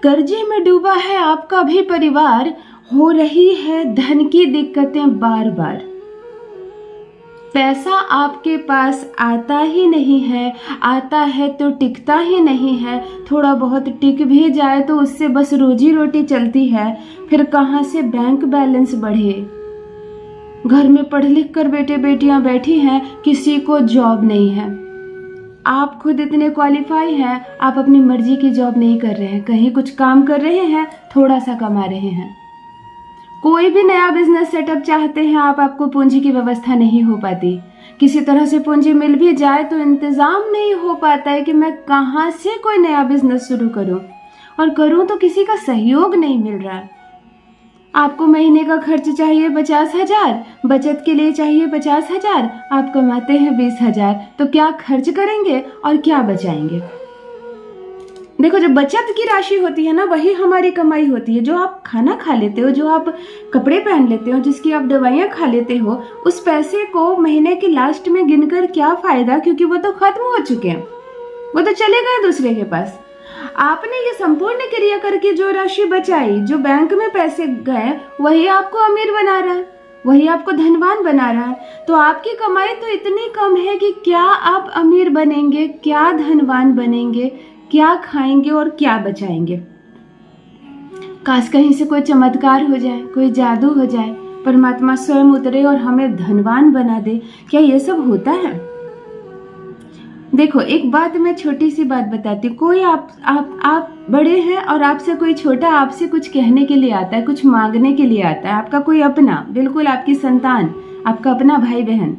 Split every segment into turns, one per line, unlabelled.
कर्जे में डूबा है आपका भी परिवार, हो रही है धन की दिक्कतें बार बार। पैसा आपके पास आता ही नहीं है, आता है तो टिकता ही नहीं है। थोड़ा बहुत टिक भी जाए तो उससे बस रोजी रोटी चलती है, फिर कहाँ से बैंक बैलेंस बढ़े। घर में पढ़ लिख कर बेटे बेटियां बैठी हैं, किसी को जॉब नहीं है। आप खुद इतने क्वालिफाई हैं, आप अपनी मर्जी की जॉब नहीं कर रहे हैं, कहीं कुछ काम कर रहे हैं, थोड़ा सा कमा रहे हैं। कोई भी नया बिजनेस सेटअप चाहते हैं आपको पूंजी की व्यवस्था नहीं हो पाती। किसी तरह से पूंजी मिल भी जाए तो इंतजाम नहीं हो पाता है कि मैं कहाँ से कोई नया बिजनेस शुरू करूं, और करूं तो किसी का सहयोग नहीं मिल रहा। आपको महीने का खर्च चाहिए 50,000, बचत के लिए चाहिए 50,000, आप कमाते हैं 20,000, तो क्या खर्च करेंगे और क्या बचाएंगे। देखो, जो बचत की राशि होती है ना, वही हमारी कमाई होती है। जो आप खाना खा लेते हो, जो आप कपड़े पहन लेते हो, जिसकी आप दवाइयाँ खा लेते हो, उस पैसे को महीने के लास्ट में गिनकर क्या फायदा, क्योंकि वो तो खत्म हो चुके हैं, वो तो चले गए दूसरे के पास। आपने ये संपूर्ण क्रिया करके जो राशि बचाई, जो बैंक में पैसे गए, वही आपको अमीर बना रहा है, वही आपको धनवान बना रहा है। तो आपकी कमाई तो इतनी कम है कि क्या आप अमीर बनेंगे, क्या धनवान बनेंगे, क्या खाएंगे और क्या बचाएंगे। काश कहीं से कोई चमत्कार हो जाए, कोई जादू हो जाए, परमात्मा स्वयं उतरे और हमें धनवान बना दे। क्या ये सब होता है? देखो, एक बात मैं छोटी सी बात बताती हूँ। कोई आप बड़े हैं और आपसे कोई छोटा आपसे कुछ कहने के लिए आता है, कुछ मांगने के लिए आता है, आपका कोई अपना, बिल्कुल आपकी संतान, आपका अपना भाई बहन,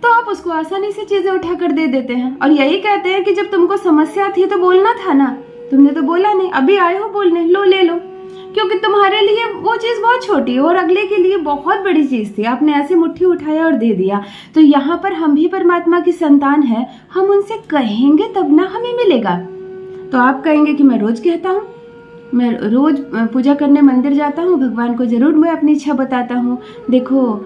तो आप उसको आसानी से चीजें उठा कर दे देते हैं और यही कहते हैं कि जब तुमको समस्या थी तो बोलना था ना, तुमने तो बोला नहीं, अभी आए हो बोलने, लो ले लो, क्योंकि तुम्हारे लिए वो चीज बहुत छोटी है और अगले के लिए बहुत बड़ी चीज थी। आपने ऐसे मुट्ठी उठाया और दे दिया। तो यहाँ पर हम भी परमात्मा की संतान है, हम उनसे कहेंगे तब ना हमें मिलेगा। तो आप कहेंगे कि मैं रोज कहता हूँ, मैं रोज पूजा करने मंदिर जाता हूँ, भगवान को जरूर मैं अपनी इच्छा बताता हूँ। देखो,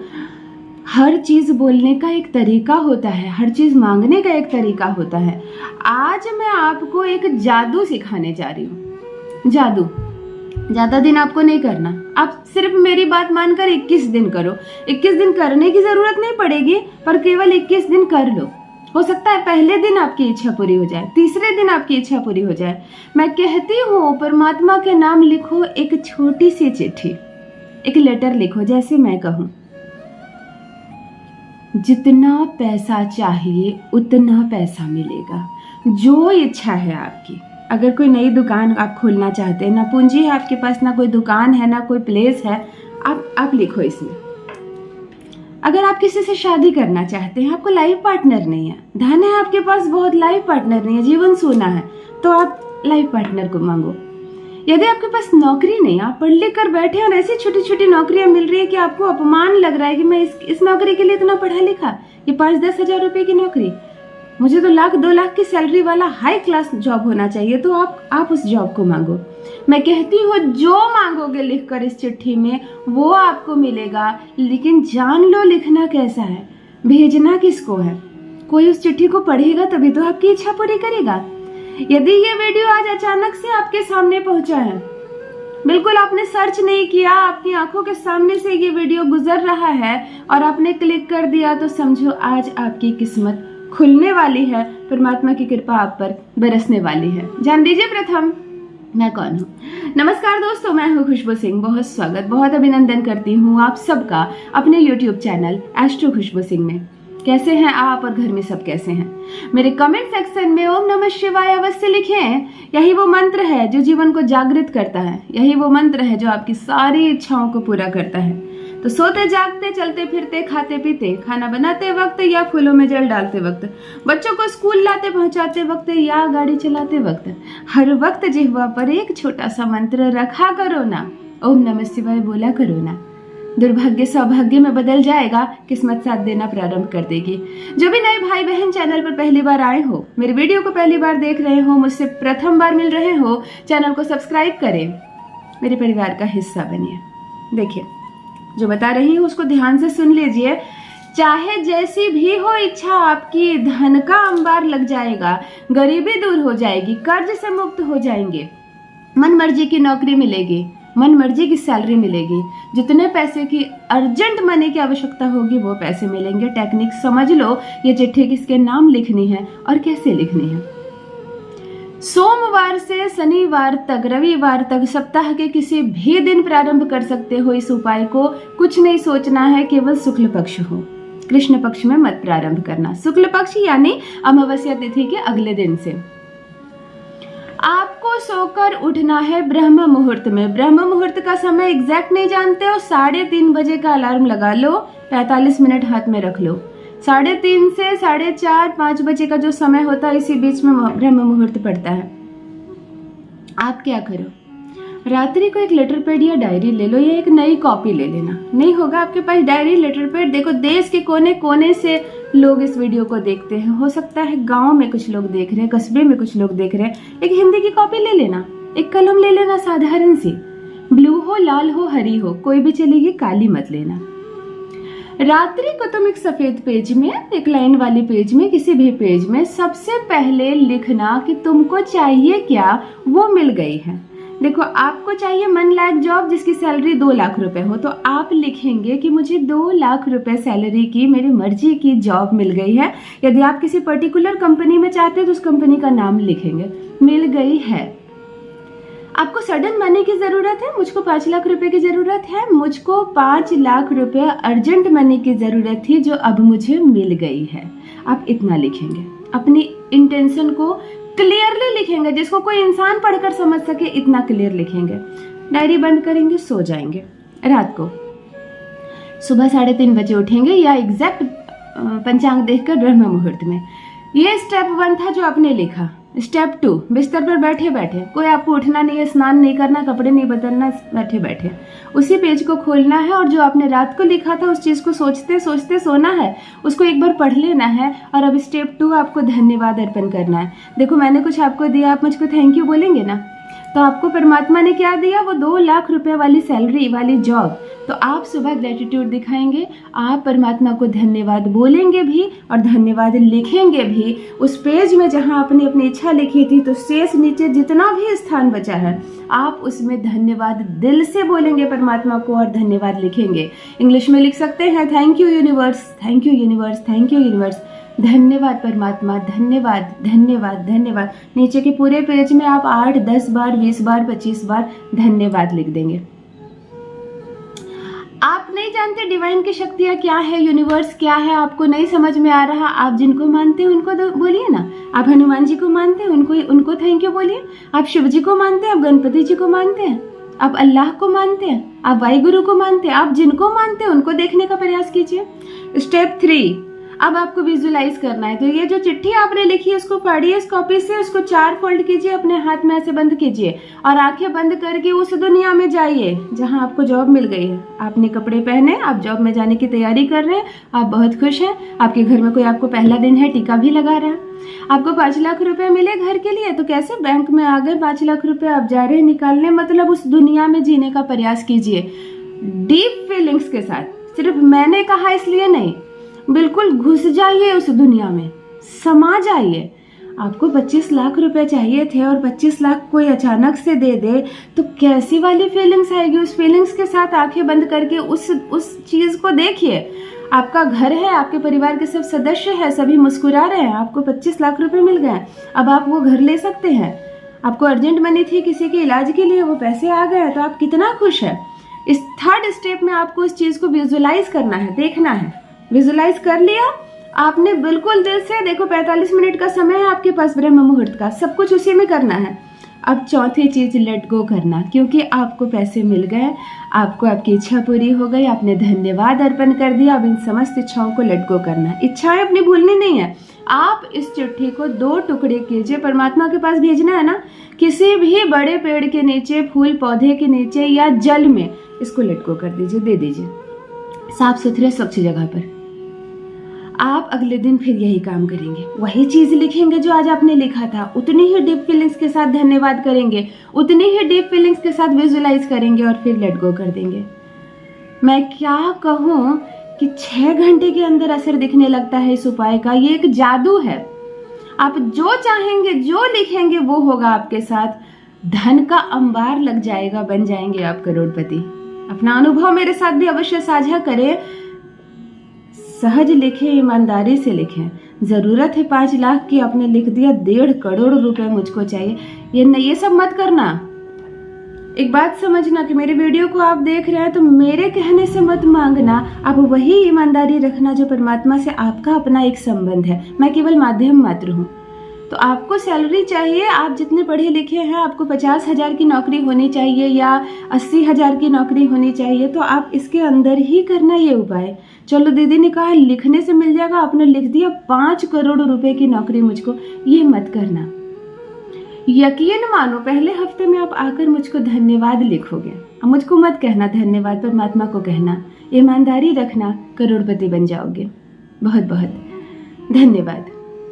हर चीज बोलने का एक तरीका होता है, हर चीज मांगने का एक तरीका होता है। आज मैं आपको एक जादू सिखाने जा रही हूँ। जादू ज्यादा दिन आपको नहीं करना, आप सिर्फ मेरी बात मानकर 21 दिन करो। 21 दिन करने की जरूरत नहीं पड़ेगी, पर केवल 21 दिन कर लो। हो सकता है पहले दिन आपकी इच्छा पूरी हो जाए, तीसरे दिन आपकी इच्छा पूरी हो जाए। मैं कहती हूँ, परमात्मा के नाम लिखो, एक छोटी सी चिट्ठी, एक लेटर लिखो, जैसे मैं कहूँ। जितना पैसा चाहिए उतना पैसा मिलेगा, जो इच्छा है आपकी। अगर कोई नई दुकान आप खोलना चाहते हैं, ना पूंजी है आपके पास, ना कोई दुकान है, ना कोई प्लेस है, आप लिखो इसमें। अगर आप किसी से शादी करना चाहते हैं, आपको लाइफ पार्टनर नहीं है, धन है आपके पास बहुत, लाइफ पार्टनर नहीं है, जीवन सोना है, तो आप लाइफ पार्टनर को मांगो। यदि आपके पास नौकरी नहीं, आप पढ़ लिख कर बैठे और ऐसी छोटी छोटी नौकरियां मिल रही है कि आपको अपमान लग रहा है कि मैं इस नौकरी के लिए इतना पढ़ा लिखा, ये 5-10 हजार रुपए की नौकरी, मुझे तो 1-2 लाख की सैलरी वाला हाई क्लास जॉब होना चाहिए, तो आप उस जॉब को मांगो। मैं कहती हूँ, जो मांगोगे लिखकर इस चिट्ठी में वो आपको मिलेगा, लेकिन जान लो लिखना कैसा है, भेजना किसको है। कोई उस चिट्ठी को पढ़ेगा तभी तो आपकी इच्छा पूरी करेगा। यदि ये वीडियो आज अचानक से आपके सामने पहुंचा है, बिल्कुल आपने सर्च नहीं किया, आपकी आंखों के सामने से ये वीडियो गुजर रहा है और आपने क्लिक कर दिया, तो समझो आज आपकी किस्मत खुलने वाली है, परमात्मा की कृपा आप पर बरसने वाली है। जान दीजिए प्रथम मैं कौन हूँ। नमस्कार दोस्तों, मैं हूँ खुशबू सिंह। बहुत स्वागत, बहुत अभिनंदन करती हूँ आप सबका अपने YouTube चैनल एस्ट्रो खुशबू सिंह में। कैसे हैं आप और घर में सब कैसे हैं? मेरे कमेंट सेक्शन में ओम नमः शिवाय अवश्य लिखें। यही वो मंत्र है जो जीवन को जागृत करता है, यही वो मंत्र है जो आपकी सारी इच्छाओं को पूरा करता है। तो सोते जागते, चलते फिरते, खाते पीते, खाना बनाते वक्त या फूलों में जल डालते वक्त, बच्चों को स्कूल लाते पहुंचाते वक्त या गाड़ी चलाते वक्त, हर वक्त जिह्वा पर एक छोटा सा मंत्र रखा करो ना, ओम नमः शिवाय बोला करो ना। दुर्भाग्य सौभाग्य में बदल जाएगा, किस्मत साथ देना प्रारंभ कर देगी। जो भी नए भाई बहन चैनल पर पहली बार आए हो, मेरे वीडियो को पहली बार देख रहे हो, मुझसे प्रथम बार मिल रहे हो, चैनल को सब्सक्राइब करें, मेरे परिवार का हिस्सा बनिए। देखिए, जो बता रही हूँ उसको ध्यान से सुन लीजिए। चाहे जैसी भी हो इच्छा आपकी, धन का अंबार लग जाएगा, गरीबी दूर हो जाएगी, कर्ज से मुक्त हो जाएंगे, मन मर्जी की नौकरी मिलेगी, मन मर्जी की सैलरी मिलेगी, जितने पैसे की अर्जेंट मनी की आवश्यकता होगी वो पैसे मिलेंगे। टेक्निक समझ लो, ये चिट्ठी किसके नाम लिखनी है और कैसे लिखनी है। सोमवार से शनिवार तक, रविवार तक, सप्ताह के किसी भी दिन प्रारंभ कर सकते हो इस उपाय को। कुछ नहीं सोचना है, केवल शुक्ल पक्ष हो, कृष्ण पक्ष में मत प्रारंभ करना। शुक्ल पक्ष यानी अमावस्या तिथि के अगले दिन से। आपको सोकर उठना है ब्रह्म मुहूर्त में। ब्रह्म मुहूर्त का समय एग्जैक्ट नहीं जानते हो, 3:30 बजे का अलार्म लगा लो, 45 मिनट हाथ में रख लो। 3:30 से 4:30-5 बजे का जो समय होता है, इसी बीच में ब्रह्म मुहूर्त पड़ता है। आप क्या करो, रात्रि को एक लेटर पैड या डायरी ले लो, या एक नई कॉपी ले लेना। नहीं होगा आपके पास डायरी, लेटर पैड, देखो देश के कोने कोने से लोग इस वीडियो को देखते हैं। हो सकता है गांव में कुछ लोग देख रहे हैं, कस्बे में कुछ लोग देख रहे हैं। एक हिंदी की कॉपी ले लेना, एक कलम ले लेना साधारण सी, ब्लू हो, लाल हो, हरी हो, कोई भी चलेगी, काली मत लेना। रात्रि को तुम एक सफेद पेज में, एक लाइन वाले पेज में, किसी भी पेज में सबसे पहले लिखना कि तुमको चाहिए क्या, वो मिल गई है। देखो, आपको चाहिए मन लायक जॉब जिसकी सैलरी 2 लाख रुपए हो, तो आप लिखेंगे कि मुझे 2 लाख रुपए सैलरी की मेरी मर्जी की जॉब मिल गई है। यदि आप किसी पर्टिकुलर कंपनी में चाहते हैं तो उस कंपनी का नाम लिखेंगे, मिल गई है। आपको सडन मनी की जरूरत है, मुझको 5 लाख रुपए की जरूरत है, मुझको 5 लाख रुपए अर्जेंट मनी की जरूरत थी जो अब मुझे मिल गई है। आप इतना लिखेंगे, अपनी इंटेंशन को क्लियरली लिखेंगे, जिसको कोई इंसान पढ़कर समझ सके, इतना क्लियर लिखेंगे। डायरी बंद करेंगे, सो जाएंगे। रात को सुबह 3:30 बजे उठेंगे, या एग्जैक्ट पंचांग देखकर ब्रह्म मुहूर्त में। ये स्टेप 1 था जो आपने लिखा। स्टेप 2, बिस्तर पर बैठे बैठे, कोई आपको उठना नहीं है, स्नान नहीं करना, कपड़े नहीं बदलना, बैठे बैठे उसी पेज को खोलना है और जो आपने रात को लिखा था उस चीज को सोचते सोचते सोना है, उसको एक बार पढ़ लेना है। और अब स्टेप 2, आपको धन्यवाद अर्पण करना है। देखो, मैंने कुछ आपको दिया, आप मुझको थैंक यू बोलेंगे ना, तो आपको परमात्मा ने क्या दिया, वो 2 लाख रुपए वाली सैलरी वाली जॉब। तो आप सुबह ग्रेटिट्यूड दिखाएंगे, आप परमात्मा को धन्यवाद बोलेंगे भी और धन्यवाद लिखेंगे भी। उस पेज में जहां आपने अपनी इच्छा लिखी थी, तो शेष नीचे जितना भी स्थान बचा है, आप उसमें धन्यवाद दिल से बोलेंगे परमात्मा को और धन्यवाद लिखेंगे। इंग्लिश में लिख सकते हैं, thank you universe, thank you universe, thank you universe, धन्यवाद परमात्मा, धन्यवाद धन्यवाद धन्यवाद। नीचे के पूरे पेज में आप 8, 10 बार, 20 बार, 25 बार धन्यवाद लिख देंगे। आप नहीं जानते डिवाइन की शक्तियाँ क्या है, यूनिवर्स क्या है, आपको नहीं समझ में आ रहा, आप जिनको मानते हैं उनको तो बोलिए ना। आप हनुमान जी को मानते हैं, उनको थैंक यू बोलिए। आप शिव जी को मानते हैं, आप गणपति जी को मानते हैं, आप अल्लाह को मानते हैं, आप वाहिगुरु को मानते हैं, आप जिनको मानते हैं उनको देखने का प्रयास कीजिए। स्टेप 3, अब आपको विजुलाइज करना है। तो ये जो चिट्ठी आपने लिखी है उसको पढ़िए, इस कॉपी से उसको 4 फोल्ड कीजिए, अपने हाथ में ऐसे बंद कीजिए और आंखें बंद करके उस दुनिया में जाइए जहां आपको जॉब मिल गई है। आपने कपड़े पहने, आप जॉब में जाने की तैयारी कर रहे हैं, आप बहुत खुश हैं, आपके घर में कोई आपको पहला दिन है, टीका भी लगा रहा है, आपको 5 लाख रुपए मिले घर के लिए, तो कैसे बैंक में आ गए 5 लाख रुपए, आप जा रहे हैं निकालने। मतलब उस दुनिया में जीने का प्रयास कीजिए डीप फीलिंग्स के साथ। सिर्फ मैंने कहा इसलिए नहीं, बिल्कुल घुस जाइए उस दुनिया में, समा जाइए। आपको 25 लाख रुपए चाहिए थे और 25 लाख कोई अचानक से दे दे तो कैसी वाली फीलिंग्स आएगी। उस फीलिंग्स के साथ आंखें बंद करके उस चीज को देखिए। आपका घर है, आपके परिवार के सब सदस्य हैं, सभी मुस्कुरा रहे हैं, आपको 25 लाख रुपए मिल गए, अब आप वो घर ले सकते हैं। आपको अर्जेंट मनी थी किसी के इलाज के लिए, वो पैसे आ गए, तो आप कितना खुश है। इस 3rd स्टेप में आपको इस चीज को विजुअलाइज करना है, देखना है। विजुअलाइज कर लिया आपने बिल्कुल दिल से, देखो 45 मिनट का समय है आपके पास ब्रह्म मुहूर्त का, सब कुछ उसी में करना है। अब 4थी चीज, लेट गो करना, क्योंकि आपको पैसे मिल गए, आपको आपकी इच्छा पूरी हो गई, आपने धन्यवाद अर्पण कर दिया। अब इन समस्त इच्छाओं को लेट गो करना है। इच्छाएं अपनी भूलनी नहीं है। आप इस चिट्ठी को 2 टुकड़े कीजिए, परमात्मा के पास भेजना है ना, किसी भी बड़े पेड़ के नीचे, फूल पौधे के नीचे या जल में इसको लेट गो कर दीजिए, दे दीजिए, साफ सुथरे स्वच्छ जगह पर। आप अगले दिन फिर यही काम करेंगे, वही चीज लिखेंगे जो आज आपने लिखा था, उतनी ही डीप फीलिंग्स के साथ धन्यवाद करेंगे, उतनी ही डीप फीलिंग्स के साथ विजुअलाइज करेंगे और फिर लेट गो कर देंगे। मैं क्या कहूँ कि 6 घंटे के अंदर असर दिखने लगता है इस उपाय का। ये एक जादू है। आप जो चाहेंगे, जो लिखेंगे वो होगा आपके साथ। धन का अंबार लग जाएगा, बन जाएंगे आप करोड़पति। अपना अनुभव मेरे साथ भी अवश्य साझा करें। सहज लिखें, ईमानदारी से लिखें। ज़रूरत है 5 लाख की, आपने लिख दिया 1.5 करोड़ रुपए मुझको चाहिए। ये सब मत करना। एक बात समझना कि मेरे वीडियो को आप देख रहे हैं तो मेरे कहने से मत मांगना, आप वही ईमानदारी रखना जो परमात्मा से आपका अपना एक संबंध है। मैं केवल माध्यम मात्र हूँ। तो आपको सैलरी चाहिए, आप जितने पढ़े लिखे हैं, आपको 50,000 की नौकरी होनी चाहिए या 80,000 की नौकरी होनी चाहिए, तो आप इसके अंदर ही करना ये उपाय। चलो दीदी ने कहा लिखने से मिल जाएगा, आपने लिख दिया 5 करोड़ रुपए की नौकरी मुझको, ये मत करना। यकीन मानो पहले हफ्ते में आप आकर मुझको धन्यवाद लिखोगे। अब मुझको मत कहना धन्यवाद, परमात्मा को कहना। ईमानदारी रखना, करोड़पति बन जाओगे। बहुत बहुत धन्यवाद।